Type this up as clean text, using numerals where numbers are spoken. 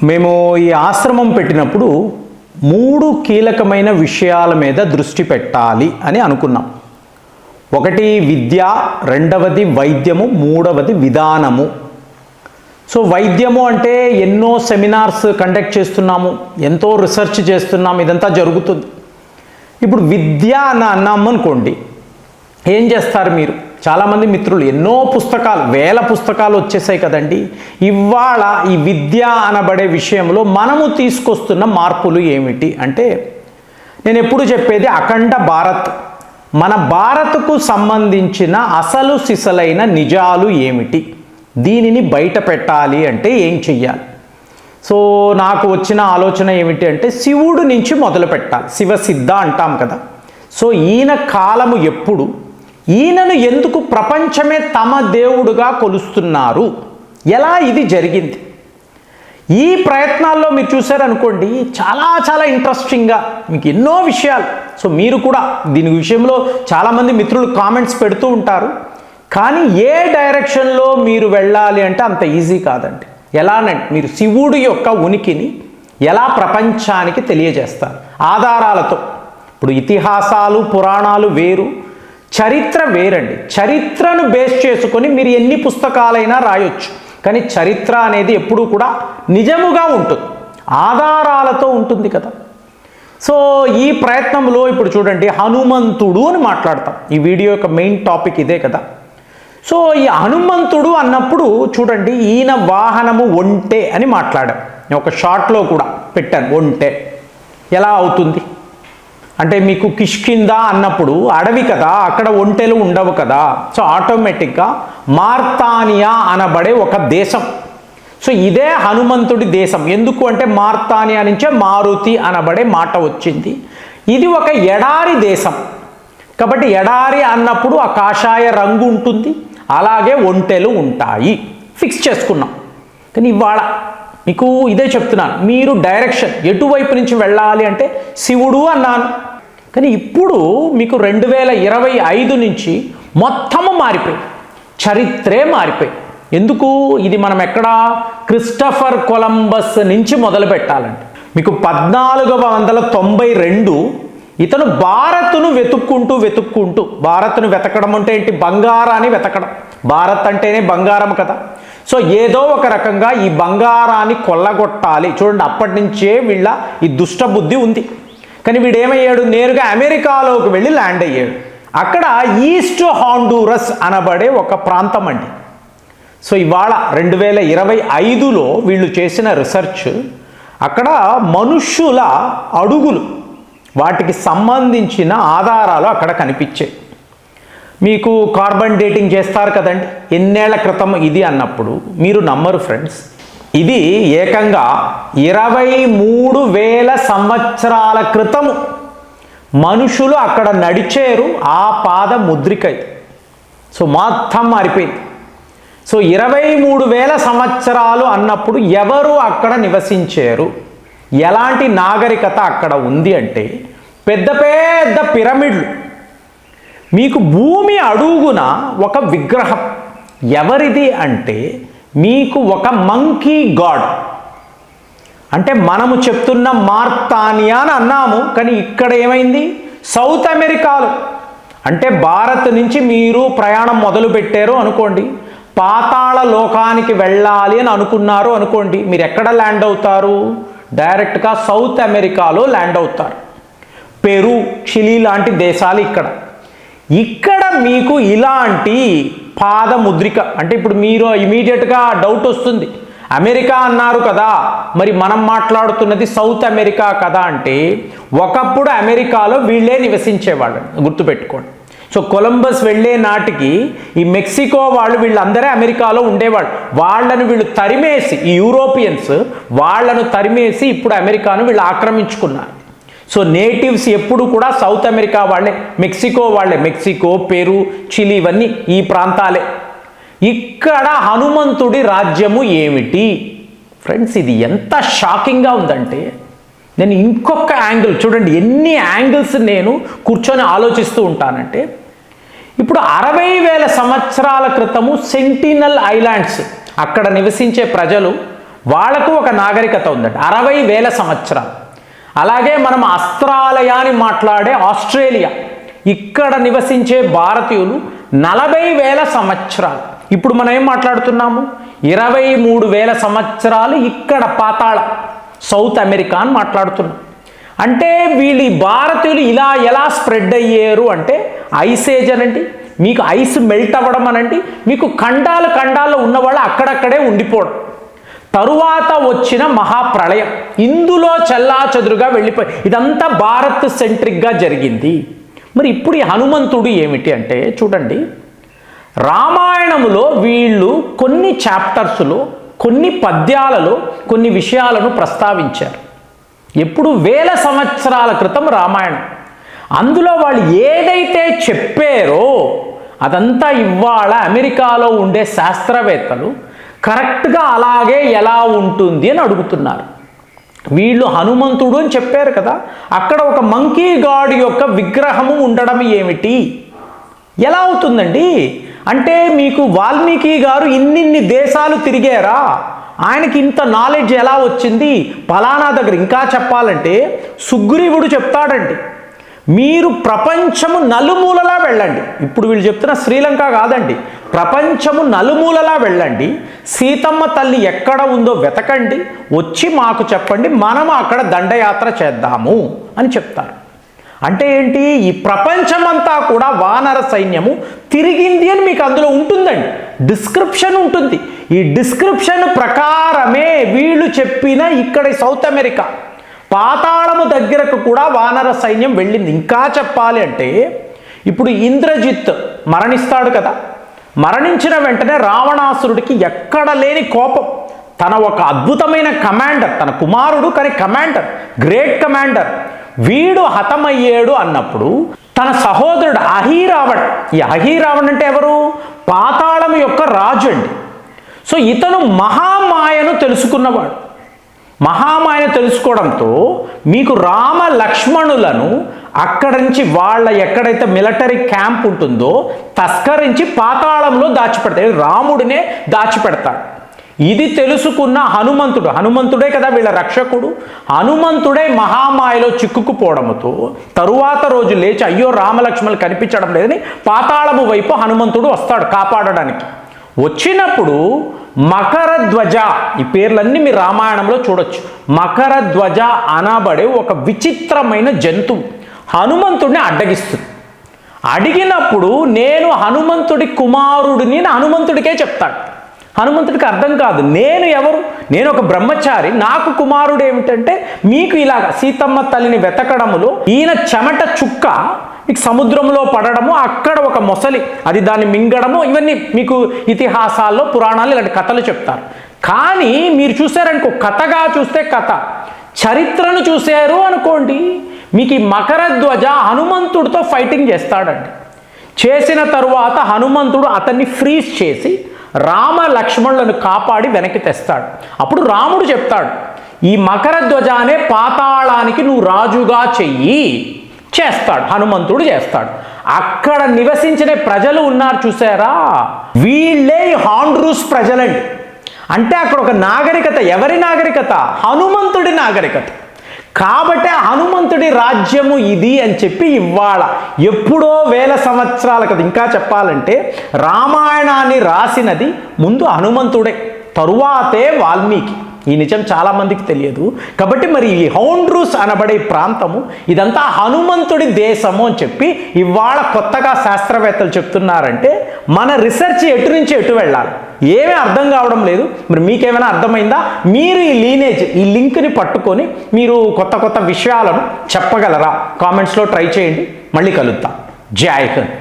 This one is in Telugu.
మేము ఈ ఆశ్రమం పెట్టినప్పుడు 3 కీలకమైన విషయాల మీద దృష్టి పెట్టాలి అని అనుకున్నాం. ఒకటి విద్య, రెండవది వైద్యము, మూడవది విధానము. సో వైద్యము అంటే ఎన్నో సెమినార్స్ కండక్ట్ చేస్తున్నాము, ఎంతో రీసెర్చ్ చేస్తున్నాము, ఇదంతా జరుగుతుంది. ఇప్పుడు విద్య అని అన్నాము అనుకోండి, ఏం చేస్తారు మీరు? చాలామంది మిత్రులు ఎన్నో పుస్తకాలు, వేల పుస్తకాలు వచ్చేసాయి కదండి. ఇవాళ ఈ విద్య అనబడే విషయంలో మనము తీసుకొస్తున్న మార్పులు ఏమిటి అంటే, నేను ఎప్పుడు చెప్పేది అఖండ భారత్, మన భారత్కు సంబంధించిన అసలు సిసలైన నిజాలు ఏమిటి, దీనిని బయట పెట్టాలి అంటే ఏం చెయ్యాలి? సో నాకు వచ్చిన ఆలోచన ఏమిటి అంటే, శివుడు నుంచి మొదలు పెట్టాలి. శివసిద్ధ అంటాం కదా. సో ఈయన కాలము ఎప్పుడు, ఈయనను ఎందుకు ప్రపంచమే తమ దేవుడుగా కొలుస్తున్నారు, ఎలా ఇది జరిగింది? ఈ ప్రయత్నాల్లో మీరు చూశారనుకోండి, చాలా చాలా ఇంట్రెస్టింగ్గా మీకు ఎన్నో విషయాలు. సో మీరు కూడా దీని విషయంలో చాలామంది మిత్రులు కామెంట్స్ పెడుతూ ఉంటారు. కానీ ఏ డైరెక్షన్లో మీరు వెళ్ళాలి అంటే అంత ఈజీ కాదండి. ఎలానంటే, మీరు శివుడు యొక్క ఉనికిని ఎలా ప్రపంచానికి తెలియజేస్తారు ఆధారాలతో. ఇప్పుడు ఇతిహాసాలు, పురాణాలు వేరు, చరిత్ర వేరండి. చరిత్రను బేస్ చేసుకొని మీరు ఎన్ని పుస్తకాలైనా రాయొచ్చు, కానీ చరిత్ర అనేది ఎప్పుడూ కూడా నిజముగా ఉంటుంది, ఆధారాలతో ఉంటుంది కదా. సో ఈ ప్రయత్నంలో ఇప్పుడు చూడండి, హనుమంతుడు అని మాట్లాడతాం. ఈ వీడియో యొక్క మెయిన్ టాపిక్ ఇదే కదా. సో ఈ హనుమంతుడు అన్నప్పుడు చూడండి, ఈయన వాహనము ఒంటె అని మాట్లాడాం. నేను ఒక షార్ట్లో కూడా పెట్టాను, ఒంటె ఎలా అవుతుంది అంటే, మీకు కిష్కింద అన్నప్పుడు అడవి కదా, అక్కడ ఒంటెలు ఉండవు కదా. సో ఆటోమేటిక్గా మార్తానియా అనబడే ఒక దేశం. సో ఇదే హనుమంతుడి దేశం. ఎందుకు అంటే, మార్తానియా నుంచే మారుతి అనబడే మాట వచ్చింది. ఇది ఒక ఎడారి దేశం కాబట్టి ఎడారి అన్నప్పుడు ఆ కాషాయ రంగు ఉంటుంది, అలాగే ఒంటెలు ఉంటాయి, ఫిక్స్ చేసుకున్నాం. కానీ ఇవాళ మీకు ఇదే చెప్తున్నాను, మీరు డైరెక్షన్ ఎటువైపు నుంచి వెళ్ళాలి అంటే శివుడు అన్నాను. కానీ ఇప్పుడు మీకు 2025 నుంచి మొత్తము మారిపోయి, చరిత్రే మారిపోయి. ఎందుకు? ఇది మనం ఎక్కడ క్రిస్టఫర్ కొలంబస్ నుంచి మొదలు పెట్టాలంటే, మీకు 1492 ఇతను భారత్ను వెతుక్కుంటూ, భారత్ను వెతకడం అంటే ఏంటి? బంగారాన్ని వెతకడం. భారత్ అంటేనే బంగారం కదా. సో ఏదో ఒక రకంగా ఈ బంగారాన్ని కొల్లగొట్టాలి. చూడండి, అప్పటి నుంచే వీళ్ళ ఈ దుష్ట బుద్ధి ఉంది. కానీ వీడేమయ్యాడు? నేరుగా అమెరికాలోకి వెళ్ళి ల్యాండ్ అయ్యాడు. అక్కడ ఈస్ట్ హాండూరస్ అనబడే ఒక ప్రాంతం అండి. సో ఇవాళ 2025లో వీళ్ళు చేసిన రీసెర్చ్, అక్కడ మనుష్యుల అడుగులు, వాటికి సంబంధించిన ఆధారాలు అక్కడ కనిపించాయి. మీకు కార్బన్ డేటింగ్ చేస్తారు కదండి, ఎన్నేళ్ల క్రితం ఇది అన్నప్పుడు మీరు నమ్మరు ఫ్రెండ్స్, ఇది ఏకంగా 23,000 సంవత్సరాల క్రితము మనుషులు అక్కడ నడిచారు, ఆ పాద ముద్రికై. సో మొత్తం మారిపోయింది. సో 23,000 సంవత్సరాలు అన్నప్పుడు ఎవరు అక్కడ నివసించారు, ఎలాంటి నాగరికత అక్కడ ఉంది అంటే, పెద్ద పెద్ద పిరమిడ్లు, మీకు భూమి అడుగున ఒక విగ్రహం. ఎవరిది అంటే, మీకు ఒక మంకీ గాడ్. అంటే మనము చెప్తున్న మార్తానియా అని అన్నాము, కానీ ఇక్కడ ఏమైంది? సౌత్ అమెరికాలో. అంటే భారత్ నుంచి మీరు ప్రయాణం మొదలు పెట్టారు అనుకోండి, పాతాళ లోకానికి వెళ్ళాలి అని అనుకున్నారు అనుకోండి, మీరు ఎక్కడ ల్యాండ్ అవుతారు? డైరెక్ట్గా సౌత్ అమెరికాలో ల్యాండ్ అవుతారు. పెరు, చిలీ లాంటి దేశాలు ఇక్కడ మీకు ఇలాంటి పాద ముద్రిక. అంటే ఇప్పుడు మీరు ఇమీడియట్గా డౌట్ వస్తుంది, అమెరికా అన్నారు కదా, మరి మనం మాట్లాడుతున్నది సౌత్ అమెరికా కదా అంటే, ఒకప్పుడు అమెరికాలో వీళ్ళే నివసించేవాళ్ళు, గుర్తుపెట్టుకోండి. సో కొలంబస్ వెళ్ళే నాటికి ఈ మెక్సికో వాళ్ళు, వీళ్ళందరే అమెరికాలో ఉండేవాళ్ళు. వాళ్ళను వీళ్ళు తరిమేసి, ఈ యూరోపియన్స్ వాళ్ళను తరిమేసి ఇప్పుడు అమెరికాను వీళ్ళు ఆక్రమించుకున్నారు. సో నేటివ్స్ ఎప్పుడు కూడా సౌత్ అమెరికా వాళ్ళే, మెక్సికో వాళ్ళే. మెక్సికో, పెరు, చిలీ ఇవన్నీ ఈ ప్రాంతాలే. ఇక్కడ హనుమంతుడి రాజ్యము ఏమిటి ఫ్రెండ్స్? ఇది ఎంత షాకింగ్గా ఉందంటే, నేను ఇంకొక యాంగిల్ చూడండి, ఎన్ని యాంగిల్స్ నేను కూర్చొని ఆలోచిస్తూ ఉంటానంటే, ఇప్పుడు 60,000 సంవత్సరాల క్రితము సెంటినల్ ఐలాండ్స్, అక్కడ నివసించే ప్రజలు వాళ్ళకు ఒక నాగరికత ఉందండి, 60,000 సంవత్సరాలు. అలాగే మనం అస్త్రాలయాన్ని మాట్లాడే ఆస్ట్రేలియా, ఇక్కడ నివసించే భారతీయులు 40,000 సంవత్సరాలు. ఇప్పుడు మనం ఏం మాట్లాడుతున్నాము, 23,000 సంవత్సరాలు ఇక్కడ పాతాళ సౌత్ అమెరికా అని మాట్లాడుతున్నాం. అంటే వీళ్ళు భారతీయులు ఇలా ఎలా స్ప్రెడ్ అయ్యారు అంటే ఐస్ ఏజ్ అనండి, మీకు ఐస్ మెల్ట్ అవ్వడం అనండి, మీకు ఖండాల్లో ఉన్నవాళ్ళు అక్కడక్కడే ఉండిపోవడం, తరువాత వచ్చిన మహాప్రళయం, ఇందులో చెల్లాచెదురుగా వెళ్ళిపోయి ఇదంతా భారత్ సెంట్రిక్గా జరిగింది. మరి ఇప్పుడు ఈ హనుమంతుడు ఏమిటి అంటే చూడండి, రామాయణములో వీళ్ళు కొన్ని చాప్టర్స్లో కొన్ని పద్యాలలో కొన్ని విషయాలను ప్రస్తావించారు. ఎప్పుడు 1000 సంవత్సరాల క్రితం రామాయణం. అందులో వాళ్ళు ఏదైతే చెప్పారో అదంతా ఇవాళ అమెరికాలో ఉండే శాస్త్రవేత్తలు కరెక్ట్గా అలాగే ఎలా ఉంటుంది అని అడుగుతున్నారు. వీళ్ళు హనుమంతుడు అని చెప్పారు కదా, అక్కడ ఒక మంకీ గాడ్ యొక్క విగ్రహము ఉండడం ఏమిటి, ఎలా అవుతుందండి? అంటే మీకు వాల్మీకి గారు ఇన్నిన్ని దేశాలు తిరిగారా, ఆయనకి ఇంత నాలెడ్జ్ ఎలా వచ్చింది? ఫలానా దగ్గర ఇంకా చెప్పాలంటే సుగ్రీవుడు చెప్తాడండి, మీరు ప్రపంచము నలుమూలలా వెళ్ళండి. ఇప్పుడు వీళ్ళు చెప్తున్న శ్రీలంక కాదండి, ప్రపంచము నలుమూలలా వెళ్ళండి, సీతమ్మ తల్లి ఎక్కడ ఉందో వెతకండి, వచ్చి మాకు చెప్పండి, మనం అక్కడ దండయాత్ర చేద్దాము అని చెప్తారు. అంటే ఏంటి, ఈ ప్రపంచమంతా కూడా వానర సైన్యము తిరిగింది అని మీకు అందులో ఉంటుందండి, డిస్క్రిప్షన్ ఉంటుంది. ఈ డిస్క్రిప్షన్ ప్రకారమే వీళ్ళు చెప్పిన ఇక్కడ సౌత్ అమెరికా పాతాళము దగ్గరకు కూడా వానర సైన్యం వెళ్ళింది. ఇంకా చెప్పాలి అంటే ఇప్పుడు ఇంద్రజిత్ మరణిస్తాడు కదా, మరణించిన వెంటనే రావణాసురుడికి ఎక్కడ లేని కోపం, తన ఒక అద్భుతమైన కమాండర్, తన కుమారుడు కానీ కమాండర్, గ్రేట్ కమాండర్, వీడు హతమయ్యాడు అన్నప్పుడు తన సహోదరుడు అహీరావణ్, ఈ అహీరావణ్ అంటే ఎవరు, పాతాళం యొక్క రాజు అండి. సో ఇతను మహామాయను తెలుసుకున్నవాడు. మహామాయను తెలుసుకోవడంతో మీకు రామ లక్ష్మణులను అక్కడి నుంచి వాళ్ళ ఎక్కడైతే మిలిటరీ క్యాంప్ ఉంటుందో తస్కరించి పాతాళంలో దాచిపెడతాడు, రాముడినే దాచిపెడతాడు. ఇది తెలుసుకున్న హనుమంతుడే కదా వీళ్ళ రక్షకుడు, హనుమంతుడే మహామాయలో చిక్కుకుపోవడంతో తరువాత రోజు లేచి అయ్యో రామలక్ష్మణులు కనిపించడం లేదని పాతాళము వైపు హనుమంతుడు వస్తాడు కాపాడడానికి. వచ్చినప్పుడు మకర ధ్వజ, ఈ పేర్లన్నీ మీ రామాయణంలో చూడొచ్చు, మకర ధ్వజ అనబడే ఒక విచిత్రమైన జంతువు హనుమంతుడిని అడ్డగిస్తుంది. అడిగినప్పుడు నేను హనుమంతుడి కుమారుడిని హనుమంతుడికే చెప్తాడు. హనుమంతుడికి అర్థం కాదు, నేను ఎవరు, నేను ఒక బ్రహ్మచారి, నాకు కుమారుడు ఏమిటంటే మీకు ఇలాగ సీతమ్మ తల్లిని వెతకడములో ఈయన చెమట చుక్క మీకు సముద్రంలో పడడము, అక్కడ ఒక మొసలి అది దాన్ని మింగడము, ఇవన్నీ మీకు ఇతిహాసాల్లో పురాణాలు ఇలాంటి కథలు చెప్తారు. కానీ మీరు చూసారనుకో, కథగా చూస్తే కథ, చరిత్రను చూశారు అనుకోండి, మీకు ఈ మకర ధ్వజ హనుమంతుడితో ఫైటింగ్ చేస్తాడండి. చేసిన తరువాత హనుమంతుడు అతన్ని ఫ్రీజ్ చేసి రామ లక్ష్మణులను కాపాడి వెనక్కి తెస్తాడు. అప్పుడు రాముడు చెప్తాడు, ఈ మకర ధ్వజానే పాతాళానికి నువ్వు రాజుగా చెయ్యి, చేస్తాడు, హనుమంతుడు చేస్తాడు. అక్కడ నివసించిన ప్రజలు ఉన్నారు చూసారా, వీళ్ళే హాండ్రూస్ ప్రజలండి. అంటే అక్కడ ఒక నాగరికత, ఎవరి నాగరికత, హనుమంతుడి నాగరికత. కాబట్టి హనుమంతుడి రాజ్యము ఇది అని చెప్పి ఇవాళ ఎప్పుడో 1000 సంవత్సరాల కదా, ఇంకా చెప్పాలంటే రామాయణాన్ని రాసినది ముందు హనుమంతుడే, తరువాతే వాల్మీకి. ఈ నిజం చాలామందికి తెలియదు. కాబట్టి మరి ఈ హౌండ్రూస్ అనబడే ప్రాంతము ఇదంతా హనుమంతుడి దేశము అని చెప్పి ఇవాళ కొత్తగా శాస్త్రవేత్తలు చెప్తున్నారంటే మన రీసెర్చ్ ఎటు నుంచి ఎటు వెళ్ళాలి ఏమీ అర్థం కావడం లేదు. మరి మీకేమైనా అర్థమైందా? మీరు ఈ లీనేజ్, ఈ లింక్ని పట్టుకొని మీరు కొత్త కొత్త విషయాలను చెప్పగలరా? కామెంట్స్లో ట్రై చేయండి. మళ్ళీ కలుద్దాం. జై హింద్.